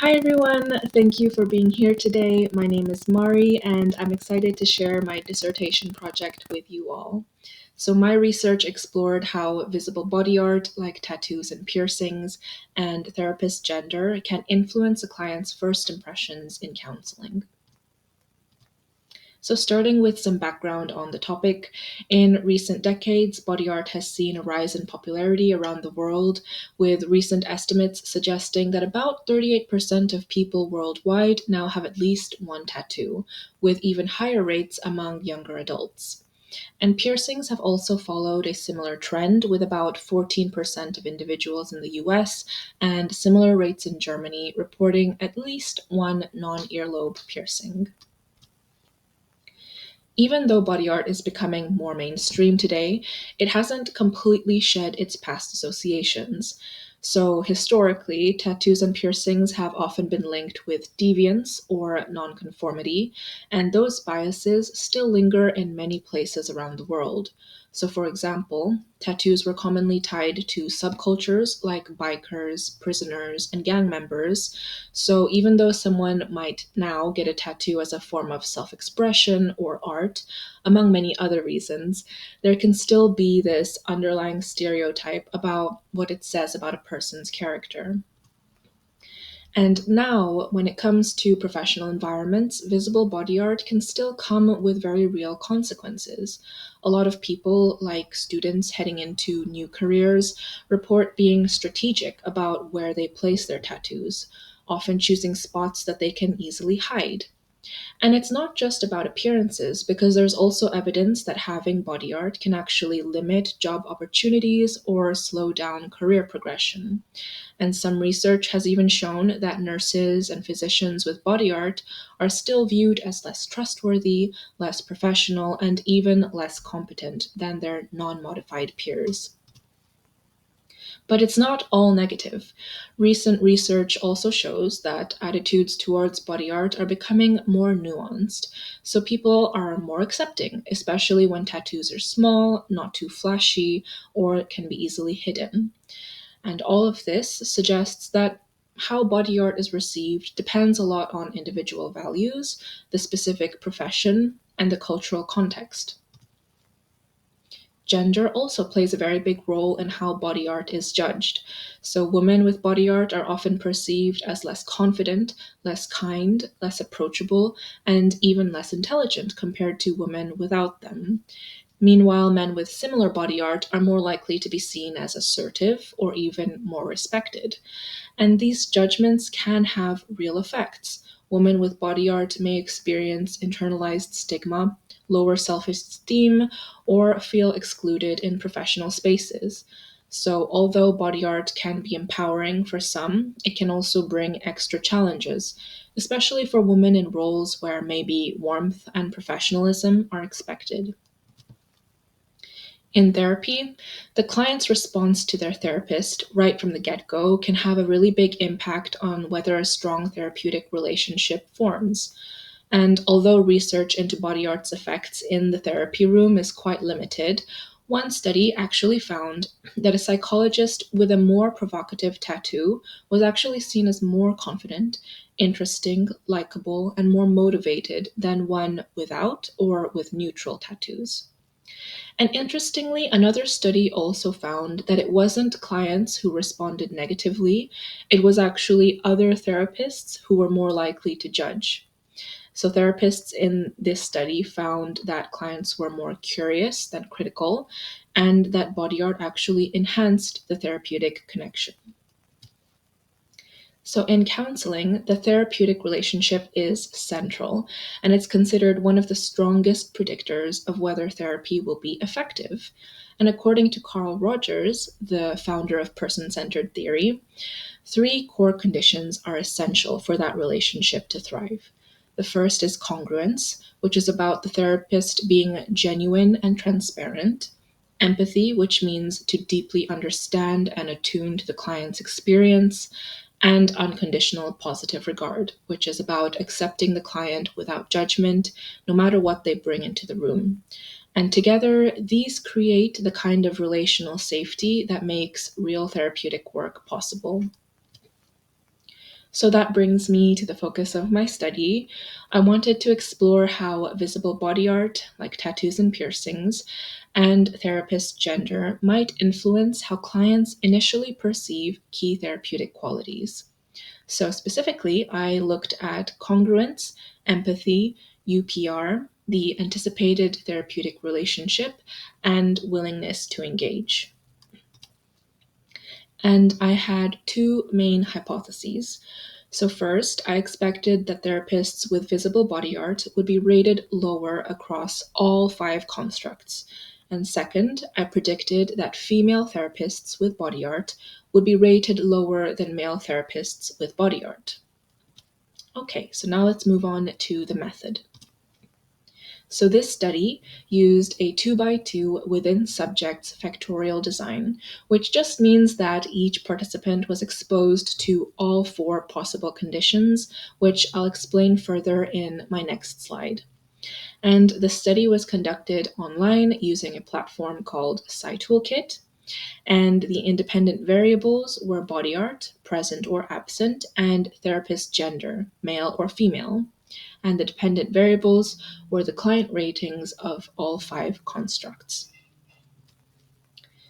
Hi everyone, thank you for being here today. My name is Mari and I'm excited to share my dissertation project with you all. So my research explored how visible body art like tattoos and piercings and therapist gender can influence a client's first impressions in counseling. So, starting with some background on the topic, in recent decades, body art has seen a rise in popularity around the world, with recent estimates suggesting that about 38% of people worldwide now have at least one tattoo, with even higher rates among younger adults. And piercings have also followed a similar trend, with about 14% of individuals in the US and similar rates in Germany reporting at least one non earlobe piercing. Even though body art is becoming more mainstream today, it hasn't completely shed its past associations. So, historically, tattoos and piercings have often been linked with deviance or nonconformity, and those biases still linger in many places around the world. So, for example, tattoos were commonly tied to subcultures like bikers, prisoners, and gang members. So, even though someone might now get a tattoo as a form of self expression or art, among many other reasons, there can still be this underlying stereotype about what it says about a person's character. And now, when it comes to professional environments, visible body art can still come with very real consequences. A lot of people, like students heading into new careers, report being strategic about where they place their tattoos, often choosing spots that they can easily hide. And it's not just about appearances, because there's also evidence that having body art can actually limit job opportunities or slow down career progression. And some research has even shown that nurses and physicians with body art are still viewed as less trustworthy, less professional, and even less competent than their non modified peers. But it's not all negative. Recent research also shows that attitudes towards body art are becoming more nuanced. So people are more accepting, especially when tattoos are small, not too flashy, or can be easily hidden. And all of this suggests that how body art is received depends a lot on individual values, the specific profession, and the cultural context. Gender also plays a very big role in how body art is judged. So, women with body art are often perceived as less confident, less kind, less approachable, and even less intelligent compared to women without them. Meanwhile, men with similar body art are more likely to be seen as assertive or even more respected. And these judgments can have real effects. Women with body art may experience internalized stigma, lower self esteem, or feel excluded in professional spaces. So, although body art can be empowering for some, it can also bring extra challenges, especially for women in roles where maybe warmth and professionalism are expected. In therapy, the client's response to their therapist right from the get go can have a really big impact on whether a strong therapeutic relationship forms. And although research into body art's effects in the therapy room is quite limited, one study actually found that a psychologist with a more provocative tattoo was actually seen as more confident, interesting, likable, and more motivated than one without or with neutral tattoos. And interestingly, another study also found that it wasn't clients who responded negatively, it was actually other therapists who were more likely to judge. So, therapists in this study found that clients were more curious than critical, and that body art actually enhanced the therapeutic connection. So, in counseling, the therapeutic relationship is central, and it's considered one of the strongest predictors of whether therapy will be effective. And according to Carl Rogers, the founder of person centered theory, three core conditions are essential for that relationship to thrive. The first is congruence, which is about the therapist being genuine and transparent. Empathy, which means to deeply understand and attune to the client's experience, and unconditional positive regard, which is about accepting the client without judgment, no matter what they bring into the room. And together, these create the kind of relational safety that makes real therapeutic work possible. So that brings me to the focus of my study. I wanted to explore how visible body art, like tattoos and piercings, and therapist gender might influence how clients initially perceive key therapeutic qualities. So, specifically, I looked at congruence, empathy, UPR, the anticipated therapeutic relationship, and willingness to engage. And I had two main hypotheses. So, first, I expected that therapists with visible body art would be rated lower across all five constructs. And second, I predicted that female therapists with body art would be rated lower than male therapists with body art. Okay, so now let's move on to the method. So this study used a 2 by 2 within subjects factorial design, which just means that each participant was exposed to all four possible conditions, which I'll explain further in my next slide. And the study was conducted online using a platform called SciToolkit, and the independent variables were body art, present or absent, and therapist gender, male or female, and the dependent variables were the client ratings of all five constructs.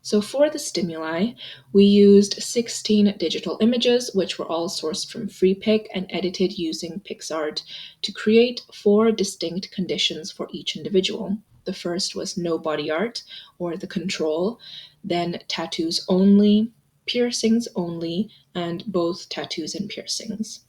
So for the stimuli, we used 16 digital images, which were all sourced from FreePic and edited using PixArt to create four distinct conditions for each individual. The first was no body art, or the control, then tattoos only, piercings only, and both tattoos and piercings.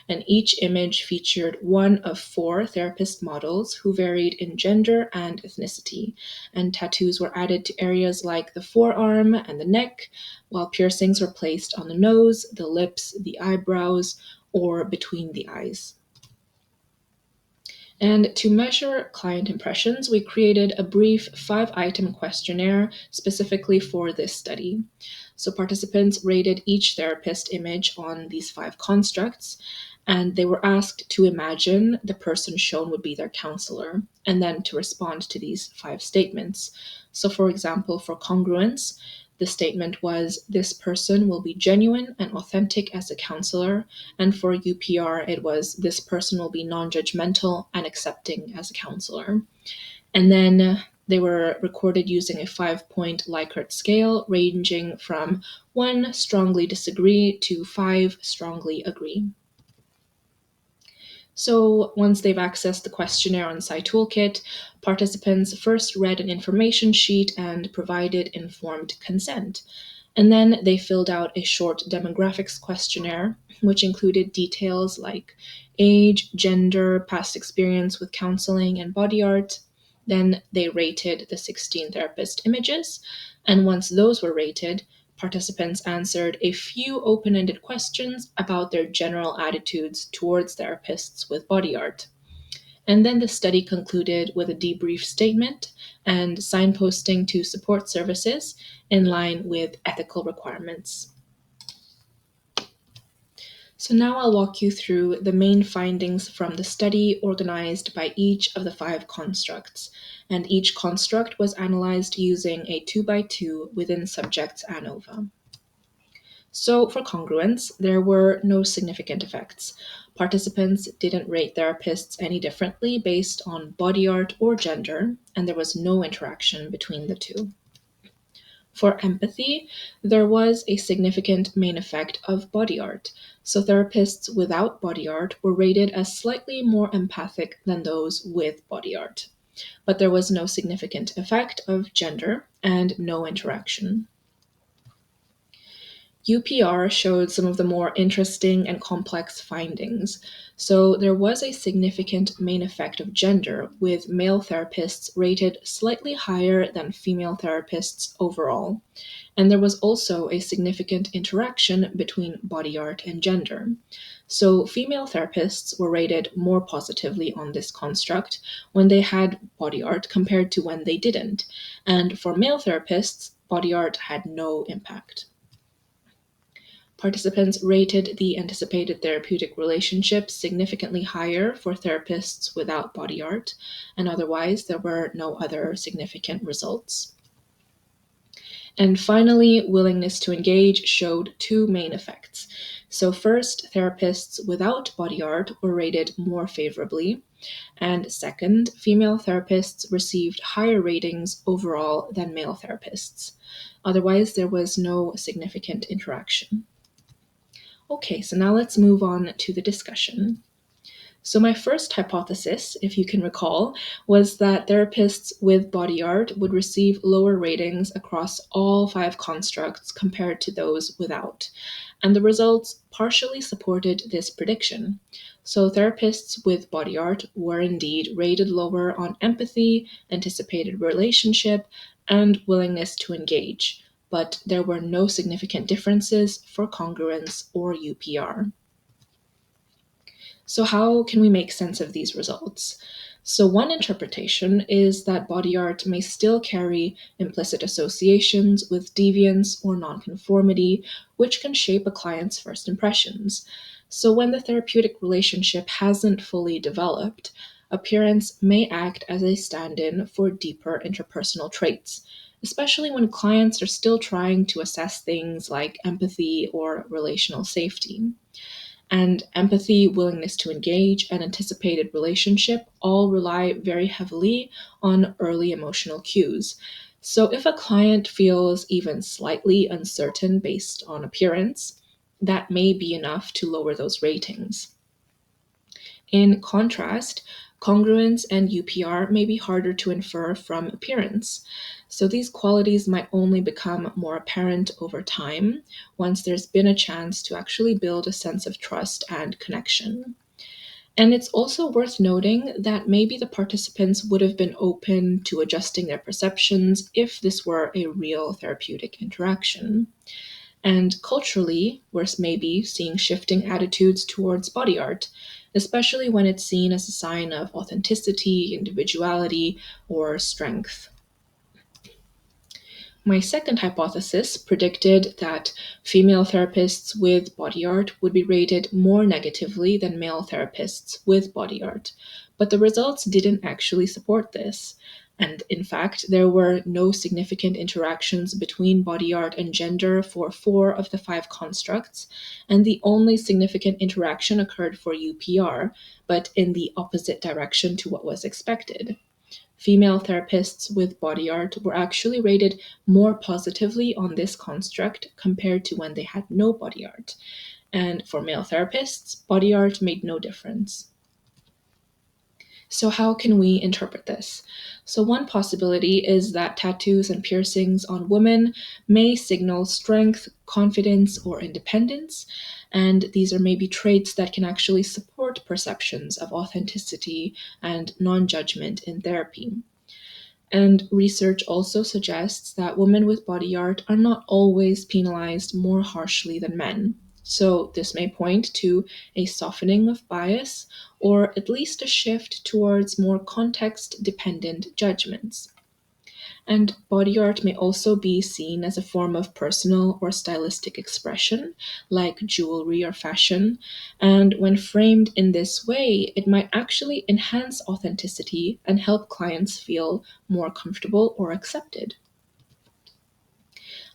And each image featured one of four therapist models who varied in gender and ethnicity. And tattoos were added to areas like the forearm and the neck, while piercings were placed on the nose, the lips, the eyebrows, or between the eyes. And to measure client impressions, we created a brief 5 item questionnaire specifically for this study. So participants rated each therapist image on these five constructs, and they were asked to imagine the person shown would be their counselor, and then to respond to these five statements. So, for example, for congruence, the statement was, "This person will be genuine and authentic as a counselor." And for UPR, it was, "This person will be non judgmental and accepting as a counselor." And then they were recorded using a 5 point Likert scale, ranging from 1 strongly disagree to 5 strongly agree. So once they've accessed the questionnaire on SciToolkit, participants first read an information sheet and provided informed consent. And then they filled out a short demographics questionnaire, which included details like age, gender, past experience with counseling, and body art. Then they rated the 16 therapist images. And once those were rated, participants answered a few open ended questions about their general attitudes towards therapists with body art. And then the study concluded with a debrief statement and signposting to support services in line with ethical requirements. So now I'll walk you through the main findings from the study organized by each of the five constructs. And each construct was analyzed using a 2 by 2 within subjects ANOVA. So, for congruence, there were no significant effects. Participants didn't rate therapists any differently based on body art or gender, and there was no interaction between the two. For empathy, there was a significant main effect of body art. So, therapists without body art were rated as slightly more empathic than those with body art. But there was no significant effect of gender and no interaction. UPR showed some of the more interesting and complex findings. So, there was a significant main effect of gender, with male therapists rated slightly higher than female therapists overall. And there was also a significant interaction between body art and gender. So, female therapists were rated more positively on this construct when they had body art compared to when they didn't. And for male therapists, body art had no impact. Participants rated the anticipated therapeutic relationship significantly higher for therapists without body art, and otherwise, there were no other significant results. And finally, willingness to engage showed two main effects. So, first, therapists without body art were rated more favorably, and second, female therapists received higher ratings overall than male therapists. Otherwise, there was no significant interaction. Okay, so now let's move on to the discussion. So, my first hypothesis, if you can recall, was that therapists with body art would receive lower ratings across all five constructs compared to those without. And the results partially supported this prediction. So, therapists with body art were indeed rated lower on empathy, anticipated relationship, and willingness to engage. But there were no significant differences for congruence or UPR. So, how can we make sense of these results? So, one interpretation is that body art may still carry implicit associations with deviance or nonconformity, which can shape a client's first impressions. So, when the therapeutic relationship hasn't fully developed, appearance may act as a stand in for deeper interpersonal traits, especially when clients are still trying to assess things like empathy or relational safety. And empathy, willingness to engage, and anticipated relationship all rely very heavily on early emotional cues. So if a client feels even slightly uncertain based on appearance, that may be enough to lower those ratings. In contrast, congruence and UPR may be harder to infer from appearance. So these qualities might only become more apparent over time once there's been a chance to actually build a sense of trust and connection. And it's also worth noting that maybe the participants would have been open to adjusting their perceptions if this were a real therapeutic interaction. And culturally, we're maybe seeing shifting attitudes towards body art, especially when it's seen as a sign of authenticity, individuality, or strength. My second hypothesis predicted that female therapists with body art would be rated more negatively than male therapists with body art, but the results didn't actually support this. And in fact, there were no significant interactions between body art and gender for four of the five constructs, and the only significant interaction occurred for UPR, but in the opposite direction to what was expected. Female therapists with body art were actually rated more positively on this construct compared to when they had no body art. And for male therapists, body art made no difference. So, how can we interpret this? So, one possibility is that tattoos and piercings on women may signal strength, confidence, or independence, and these are maybe traits that can actually support perceptions of authenticity and non judgment in therapy. And research also suggests that women with body art are not always penalized more harshly than men. So, this may point to a softening of bias or at least a shift towards more context dependent judgments. And body art may also be seen as a form of personal or stylistic expression, like jewelry or fashion. And when framed in this way, it might actually enhance authenticity and help clients feel more comfortable or accepted.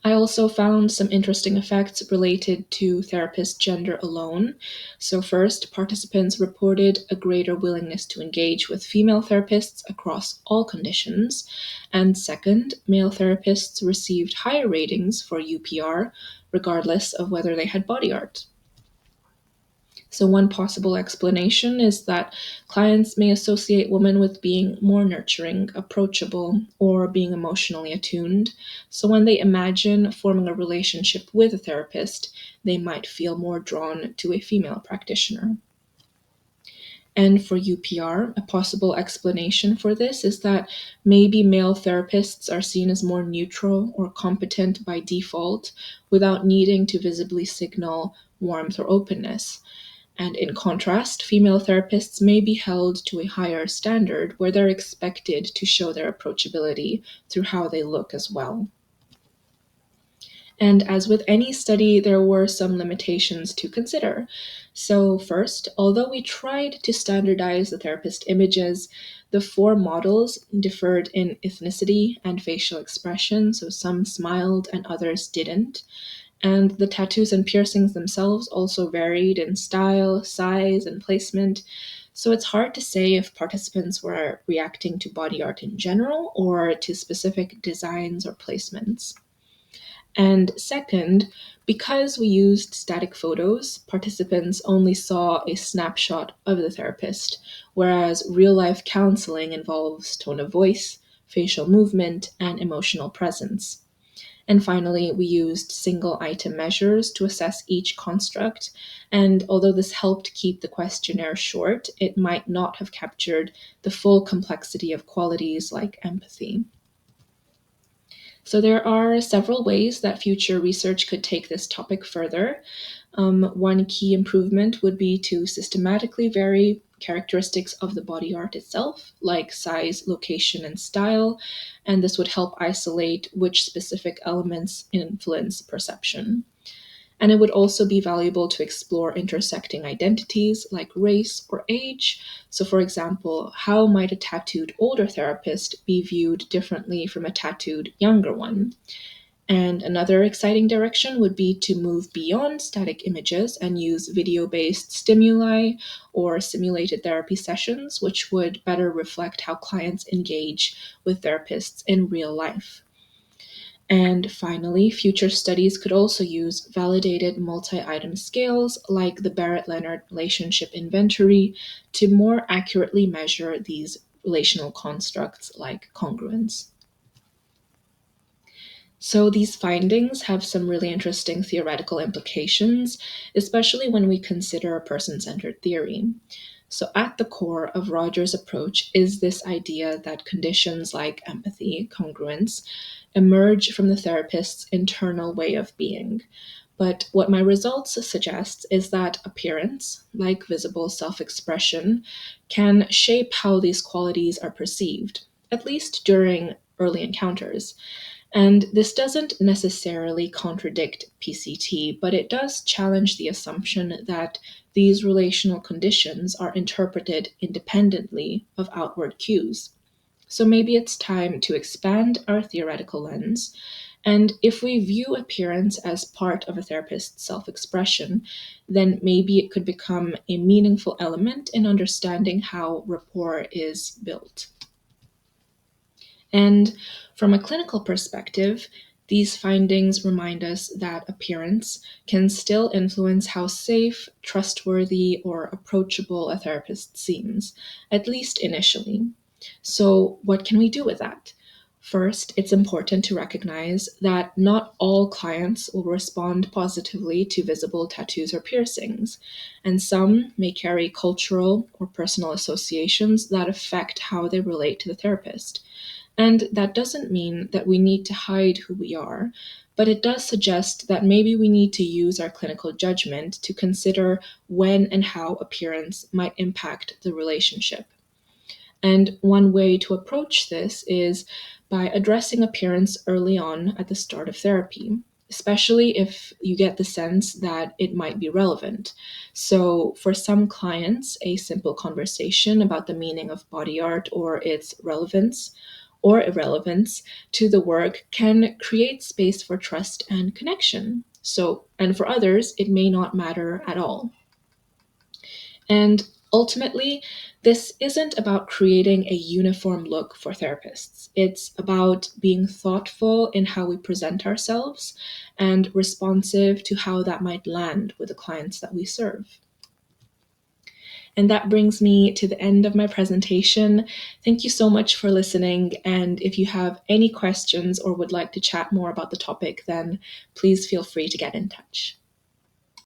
I also found some interesting effects related to therapist gender alone. So, first, participants reported a greater willingness to engage with female therapists across all conditions. And second, male therapists received higher ratings for UPR, regardless of whether they had body art. So, one possible explanation is that clients may associate women with being more nurturing, approachable, or being emotionally attuned. So, when they imagine forming a relationship with a therapist, they might feel more drawn to a female practitioner. And for UPR, a possible explanation for this is that maybe male therapists are seen as more neutral or competent by default without needing to visibly signal warmth or openness. And in contrast, female therapists may be held to a higher standard where they're expected to show their approachability through how they look as well. And as with any study, there were some limitations to consider. So, first, although we tried to standardize the therapist images, the four models differed in ethnicity and facial expression, so some smiled and others didn't. And the tattoos and piercings themselves also varied in style, size, and placement. So it's hard to say if participants were reacting to body art in general or to specific designs or placements. And second, because we used static photos, participants only saw a snapshot of the therapist, whereas real life counseling involves tone of voice, facial movement, and emotional presence. And finally, we used single item measures to assess each construct. And although this helped keep the questionnaire short, it might not have captured the full complexity of qualities like empathy. So, there are several ways that future research could take this topic further. One key improvement would be to systematically vary characteristics of the body art itself, like size, location, and style, and this would help isolate which specific elements influence perception. And it would also be valuable to explore intersecting identities like race or age. So, for example, how might a tattooed older therapist be viewed differently from a tattooed younger one? And another exciting direction would be to move beyond static images and use video based stimuli or simulated therapy sessions, which would better reflect how clients engage with therapists in real life. And finally, future studies could also use validated multi item scales like the Barrett Leonard Relationship Inventory to more accurately measure these relational constructs like congruence. So, these findings have some really interesting theoretical implications, especially when we consider person centered theory. So, at the core of Rogers' approach is this idea that conditions like empathy, congruence, emerge from the therapist's internal way of being. But what my results suggest is that appearance, like visible self expression, can shape how these qualities are perceived, at least during early encounters. And this doesn't necessarily contradict PCT, but it does challenge the assumption that these relational conditions are interpreted independently of outward cues. So maybe it's time to expand our theoretical lens. And if we view appearance as part of a therapist's self expression, then maybe it could become a meaningful element in understanding how rapport is built. And from a clinical perspective, these findings remind us that appearance can still influence how safe, trustworthy, or approachable a therapist seems, at least initially. So, what can we do with that? First, it's important to recognize that not all clients will respond positively to visible tattoos or piercings, and some may carry cultural or personal associations that affect how they relate to the therapist. And that doesn't mean that we need to hide who we are, but it does suggest that maybe we need to use our clinical judgment to consider when and how appearance might impact the relationship. And one way to approach this is by addressing appearance early on at the start of therapy, especially if you get the sense that it might be relevant. So, for some clients, a simple conversation about the meaning of body art or its relevance or irrelevance to the work can create space for trust and connection. So, and for others, it may not matter at all. And ultimately, this isn't about creating a uniform look for therapists. It's about being thoughtful in how we present ourselves and responsive to how that might land with the clients that we serve. And that brings me to the end of my presentation. Thank you so much for listening. And if you have any questions or would like to chat more about the topic, then please feel free to get in touch.